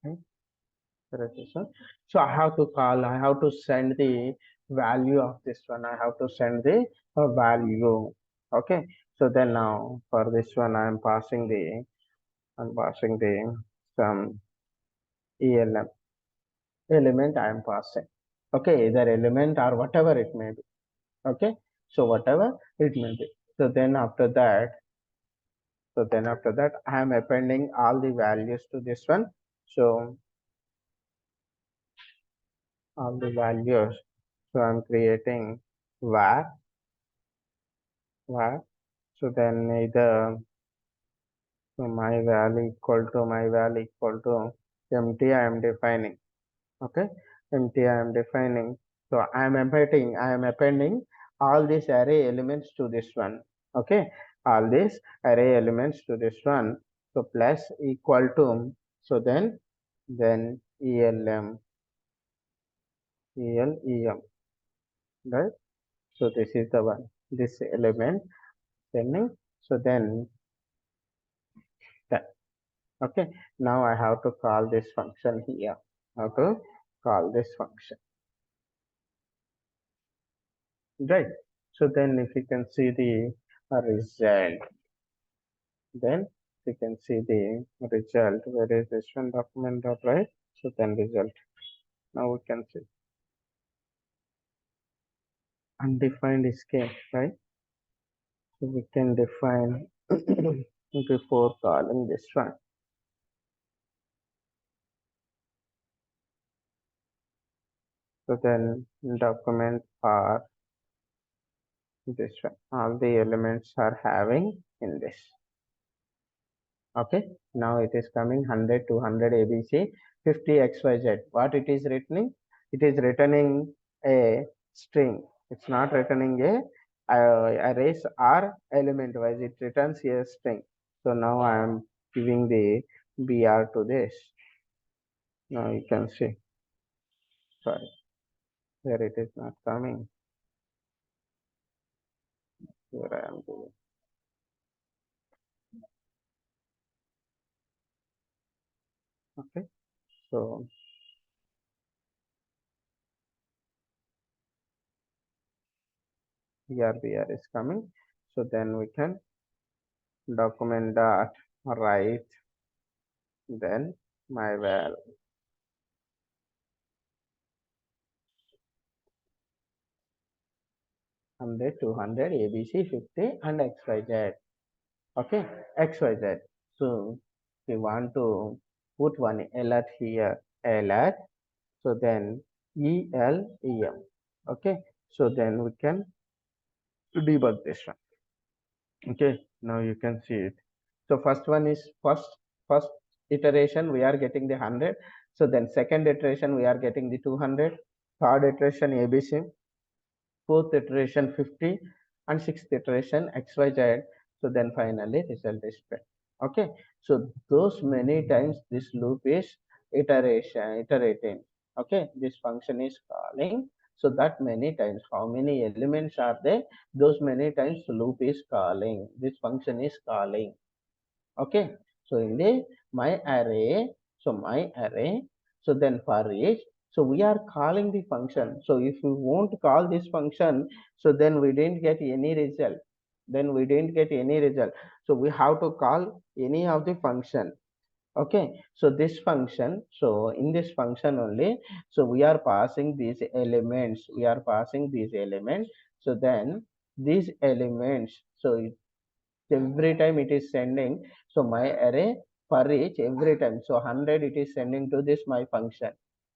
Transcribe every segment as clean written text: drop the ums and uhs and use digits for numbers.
Okay, registration. So I have to call, I have to send the value of this one. I have to send the value. Okay. So then now for this one, I'm passing the some ELM element I am passing. Okay, either element or whatever it may be. Okay. So whatever it may be. So then after that, I am appending all the values to this one. So all the values. So I'm creating var. So then either so my val equal to empty I am defining. Okay, empty I am defining. So I am appending all these array elements to this one. Okay, all these array elements to this one. So plus equal to, so then elem, right? So this is the one, this element sending. So then that, okay, now I have to call this function here. How to call this function, right? So then if you can see the result, then you can see the result. Where is this one, document dot right? So then result. Now we can see undefined escape, right? So we can define before calling this one. So then document are this one. All the elements are having in this. Okay, now it is coming 100, 200 ABC, 50 XYZ. What it is returning? It is returning a string. It's not returning a arrays or element wise. It returns a string. So now I am giving the BR to this. Now you can see. Sorry, here it is not coming. Here I am doing. Okay, so here BR is coming. So then we can document dot write then my val 100, 200, ABC, 50 and XYZ. Okay, XYZ. So we want to put one alert here, alert. So then ELEM. Okay, so then we can debug this one. Okay, now you can see it. So first one is first iteration we are getting the 100. So then second iteration we are getting the 200. Third iteration ABC. Fourth iteration 50 and sixth iteration XYZ. So then finally result is print. Okay, so those many times this loop is iterating. Okay, this function is calling. So that many times, how many elements are there? Those many times loop is calling. This function is calling. Okay, so in the my array, so then for each, so we are calling the function. So if we won't call this function, so then we didn't get any result. So we have to call any of the function. Okay, so this function, so in this function only, so we are passing these elements. So then these elements, so every time it is sending, so my array for each every time, so 100 it is sending to this my function.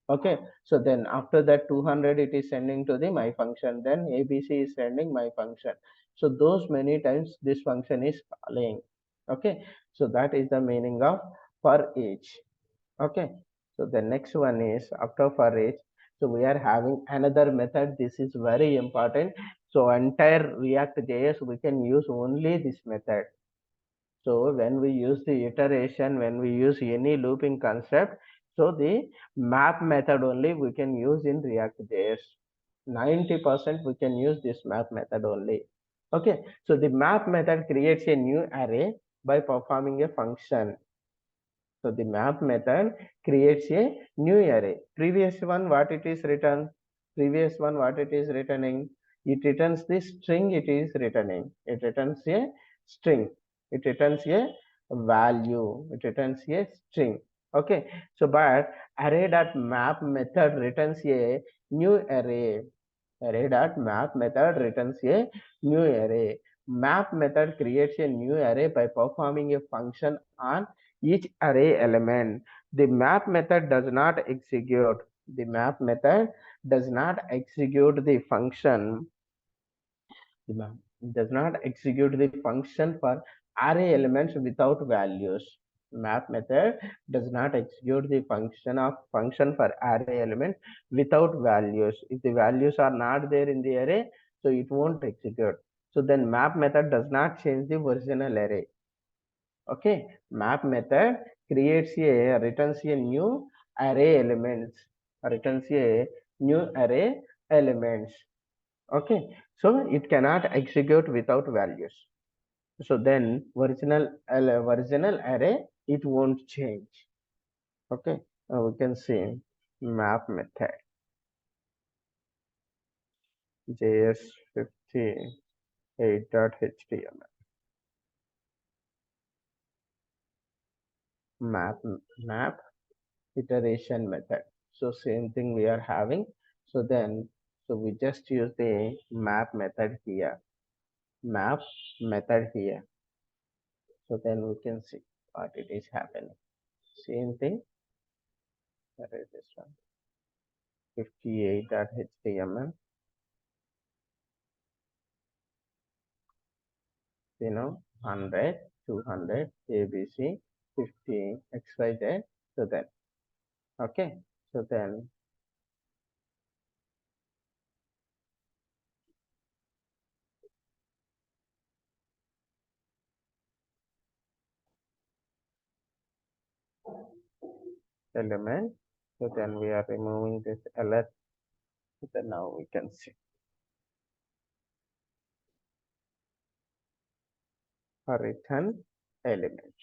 Okay, so then after that 200 it is sending to the my function, then ABC is sending my function. So those many times this function is calling. Okay, so that is the meaning of for each. Okay, so the next one is after for each. So we are having another method. This is very important. So entire React JS we can use only this method. So when we use the iteration, when we use any looping concept, so the map method only we can use in React JS. 90% we can use this map method only. Okay, so the map method creates a new array by performing a function. So the map method creates a new array. Previous one, what it is written? Previous one, what it is returning? It returns the string it is returning. It returns a string. It returns a value. It returns a string. Okay. So, but array.map method returns a new array. Array.map method returns a new array. Map method creates a new array by performing a function on each array element. The map method does not execute. The map method does not execute the function. The map does not execute the function for array elements without values. Map method does not execute the function for array element without values. If the values are not there in the array, so it won't execute. So then map method does not change the original array. Okay, map method creates a returns a new array elements, returns a new array elements. Okay, so it cannot execute without values. So then original array it won't change. Okay, we can see map method js58.html map map iteration method. So same thing we are having. So then, so we just use the map method here. Map method here. So then we can see what it is happening. Same thing. That is this one. 58.html. You know, 100, 200, ABC, 50, XYZ. So then, okay. So then element. So then we are removing this ls. So then now we can see a return element.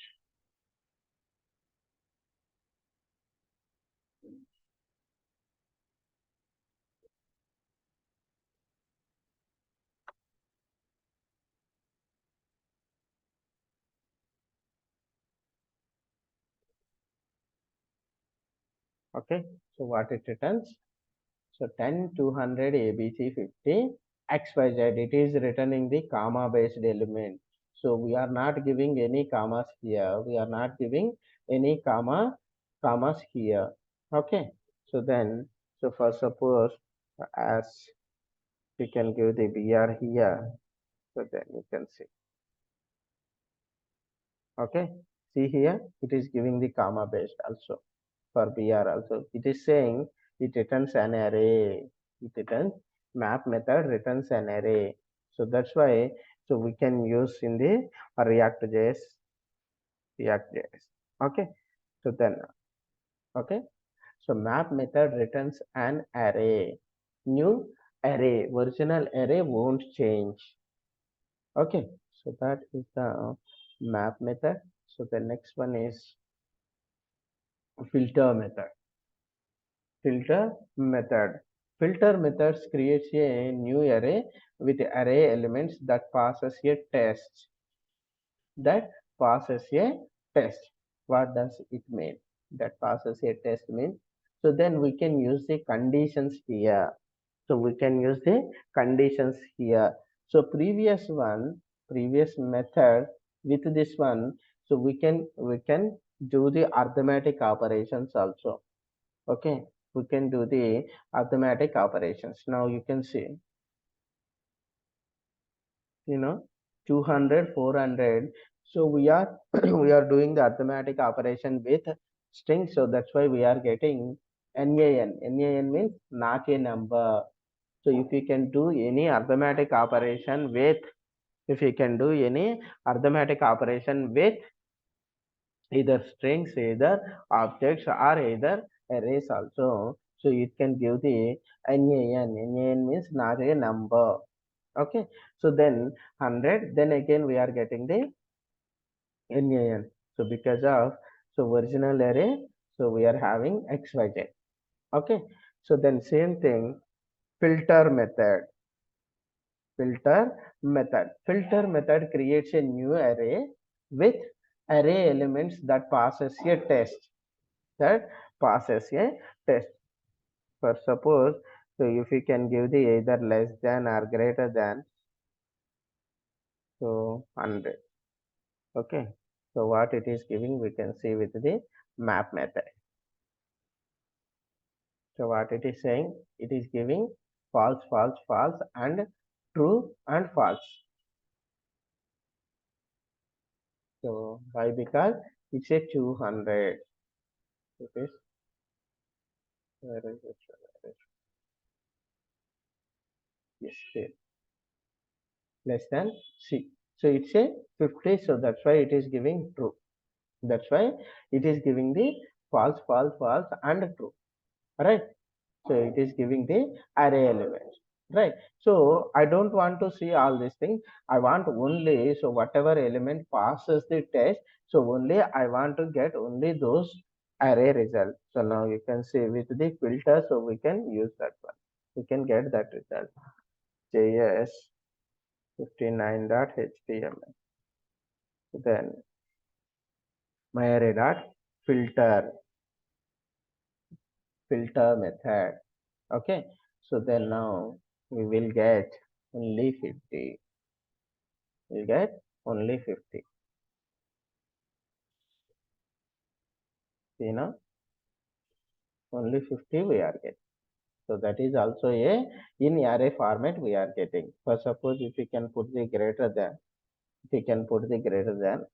Okay. So what it returns? So 10, 200, ABC, 50, XYZ. It is returning the comma based element. So we are not giving any commas here. We are not giving any commas here. Okay. So then, so for suppose as we can give the BR here. So then you can see. Okay. See here, it is giving the comma based also. For BR also. It is saying it returns an array. It returns map method returns an array. So that's why so we can use in the React.js. Okay. So then okay. So map method returns an array. New array. Original array won't change. Okay. So that is the map method. So the next one is filter method. Filter method. Filter methods creates a new array with array elements that passes a test. That passes a test. What does it mean? That passes a test means. So then we can use the conditions here. So we can use the conditions here. So previous method with this one. So we can do the arithmetic operations also. Okay. we can do the arithmetic operations. Now you can see, 200, 400. So we are we are doing the arithmetic operation with strings. So that's why we are getting NaN. NaN means not a number. So if you can do any arithmetic operation with, if you can do any arithmetic operation with either strings, either objects, or either arrays also, so it can give the NaN. NaN means not a number. Okay, so then 100, then again we are getting the NaN. So because of, so original array, so we are having XYZ. Okay, so then same thing, filter method. Filter method creates a new array with array elements that passes a test. That passes a test. For suppose, so if you can give the either less than or greater than, so 100. Okay, so what it is giving, we can see with the map method. So what it is saying, it is giving false, false, false, and true and false. So why? Because it's a 200. It is, where is it? Yes, there. Less than C. So it's a 50. So that's why it is giving true. That's why it is giving the false, false, false, and true. Right? So it is giving the array elements, right? So I don't want to see all these things. I want only, so whatever element passes the test, so only I want to get only those array results. So now you can see with the filter, so we can use that one. We can get that result. JS 59.html. Then my array dot filter method. Okay, so then now we will get only 50. We'll get only 50. See now, only 50 we are getting. So that is also a in array format we are getting. For suppose if you can put the greater than, if you can put the greater than,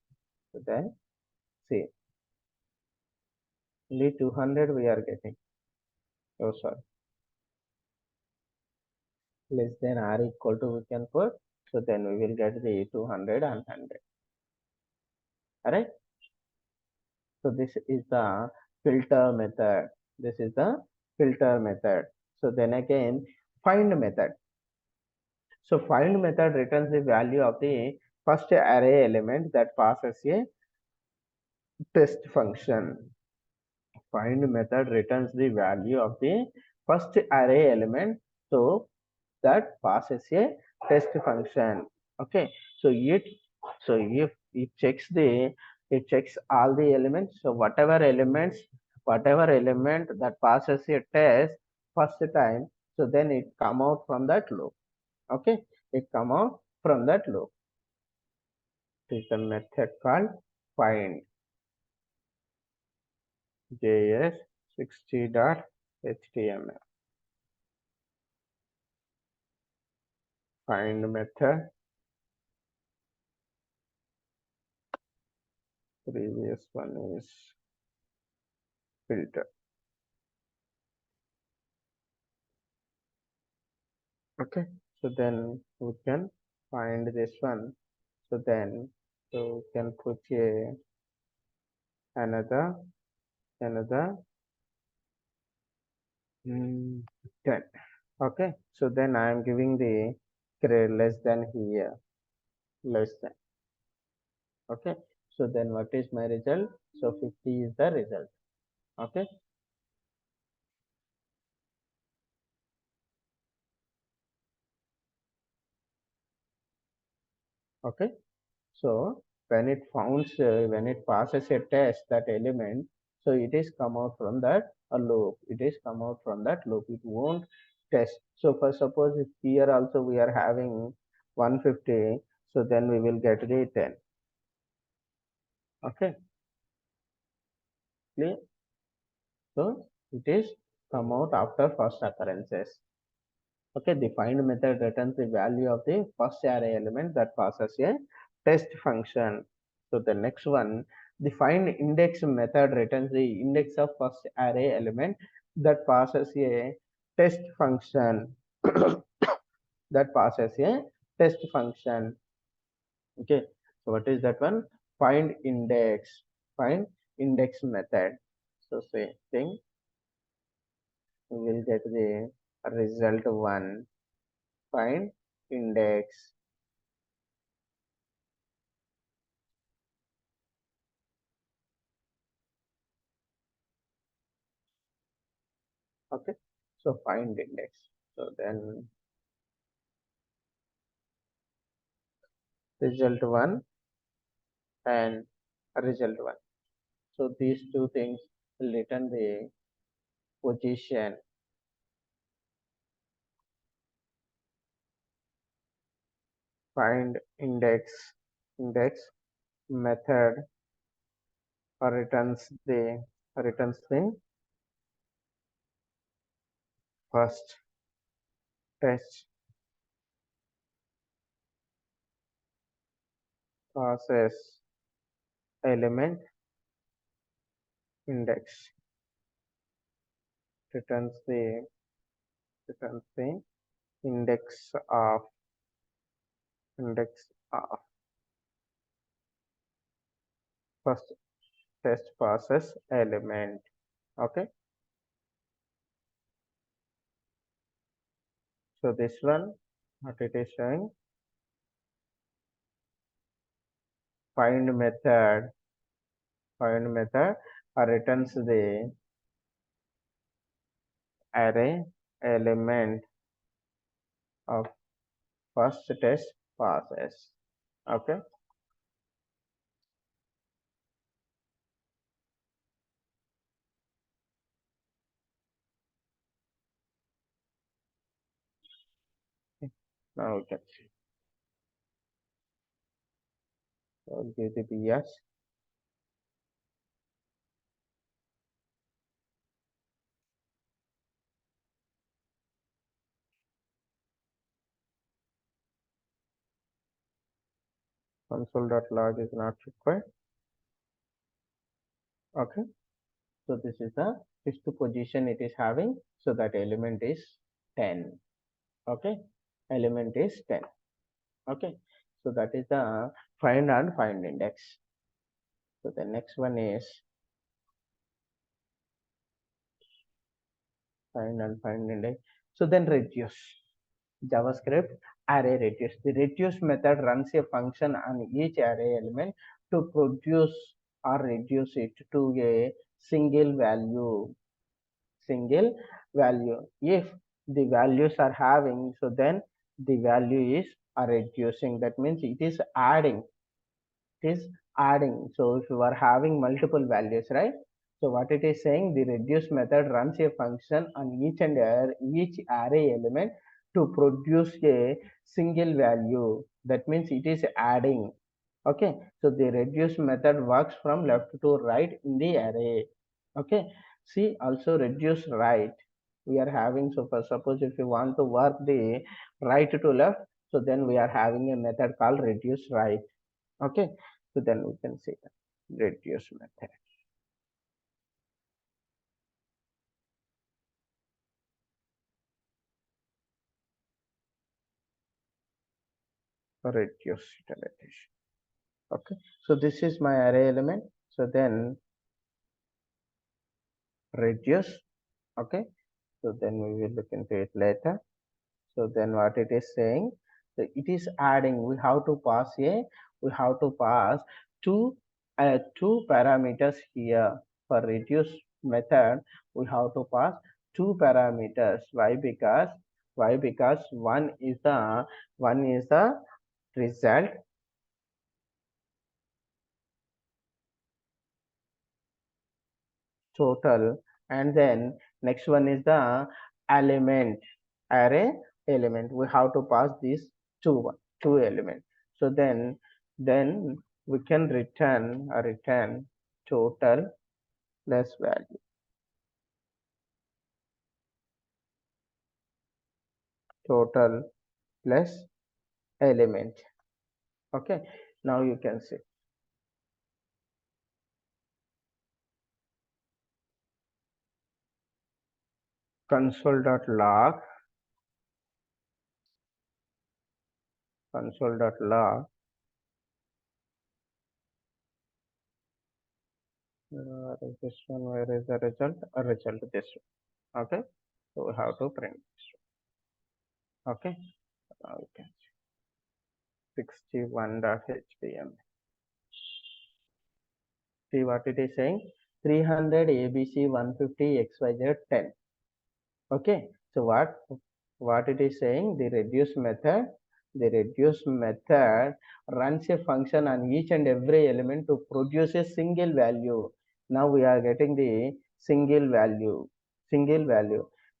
then see, only 200 we are getting. Oh sorry, less than or equal to we can put. So then we will get the 200 and 100. Alright. So this is the filter method. This is the filter method. So then again, find method. So find method returns the value of the first array element that passes a test function. Find method returns the value of the first array element, so that passes a test function. Okay, so if it checks the, it checks all the elements. So whatever element that passes a test first time, so then it come out from that loop. Okay, it come out from that loop. Is the method called find. JS60.html. Find method. Previous one is filter. Okay, so then we can find this one. So then, so we can put a another 10. Okay, so then I am giving the grade less than here, less than. Okay, so then what is my result? So 50 is the result. Okay, okay. So when it passes a test, that element, so it is come out from that a loop. It is come out from that loop. It won't test. So for suppose if here also we are having 150, so then we will get the 10. Okay, clear? So it is come out after first occurrences. Okay, the find method returns the value of the first array element that passes a test function. So the next one, the find index method returns the index of first array element that passes a test function. That passes a test function. Okay, so what is that one? Find index. Find index method. So same thing, we will get the result one. Find index. Okay, so find index. So then result one and result one. So these two things will return the position. Find index method returns the first test process element index returns the index of index of first test process element. Okay, so this one, what it is showing, find method returns the array element of first test process. Okay, now we can see. So give the BS console.log is not required. Okay, so this is the fifth position it is having. So that element is 10. Okay, element is 10. Okay, so that is the find and find index. So the next one is find index. So then reduce. JavaScript array reduce. The reduce method runs a function on each array element to produce or reduce it to a single value. Single value. If the values are having, so then the value is reducing. That means it is adding. It is adding. So if you are having multiple values, right? So what it is saying, the reduce method runs a function on each array element to produce a single value. That means it is adding. Okay, so the reduce method works from left to right in the array. Okay, see also reduce right. We are having, so for suppose if you want to work the right to left, so then we are having a method called reduce right. Okay, so then we can say that reduce method. Reduce utilization. Okay, so this is my array element. So then reduce. Okay, so then we will look into it later. So then what it is saying, so it is adding. We have to pass two parameters here. For reduce method, we have to pass two parameters. Why? Because one is the result total, and then next one is the element array element. We have to pass these two elements. So then we can return total plus value. total plus element. Okay, now you can see console.log console.log is this one, where is the result? A result this one. Okay, so we have to print this one. Okay, now you can 61.html. See what it is saying, 300 ABC 150 XYZ 10. Okay, so what it is saying, the reduce method runs a function on each and every element to produce a single value. Now we are getting the single value.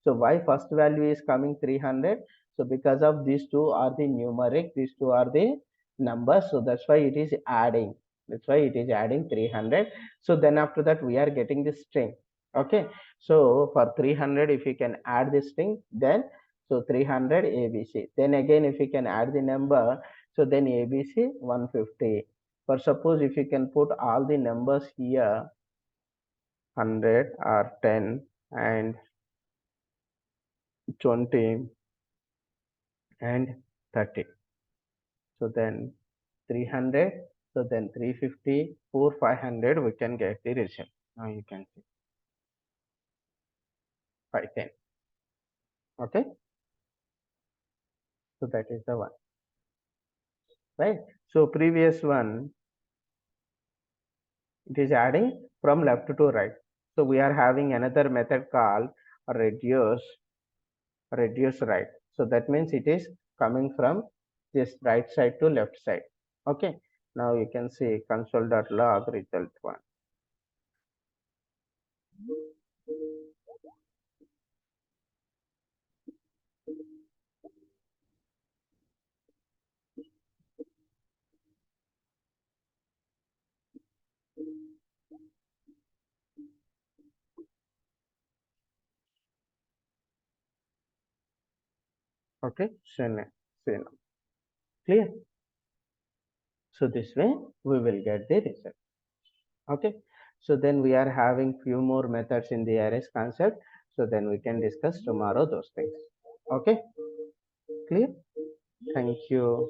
So why first value is coming 300? So because of these two are the numeric, these two are the numbers, so that's why it is adding, 300. So then after that we are getting the string. Okay, so for 300, if you can add this thing, then so 300 ABC. Then again, if you can add the number, so then ABC 150. For suppose if you can put all the numbers here, 100 or 10 and 20 and 30. So then 300, so then 350, 4, 500, we can get the result. Now you can see 510. Okay, so that is the one, right? So previous one, it is adding from left to right. So we are having another method called reduce right. So that means it is coming from this right side to left side. Okay, now you can see console.log result one. Okay, so now clear. So this way we will get the result. Okay, so then we are having few more methods in the arrays concept, so then we can discuss tomorrow those things. Okay, clear. Thank you.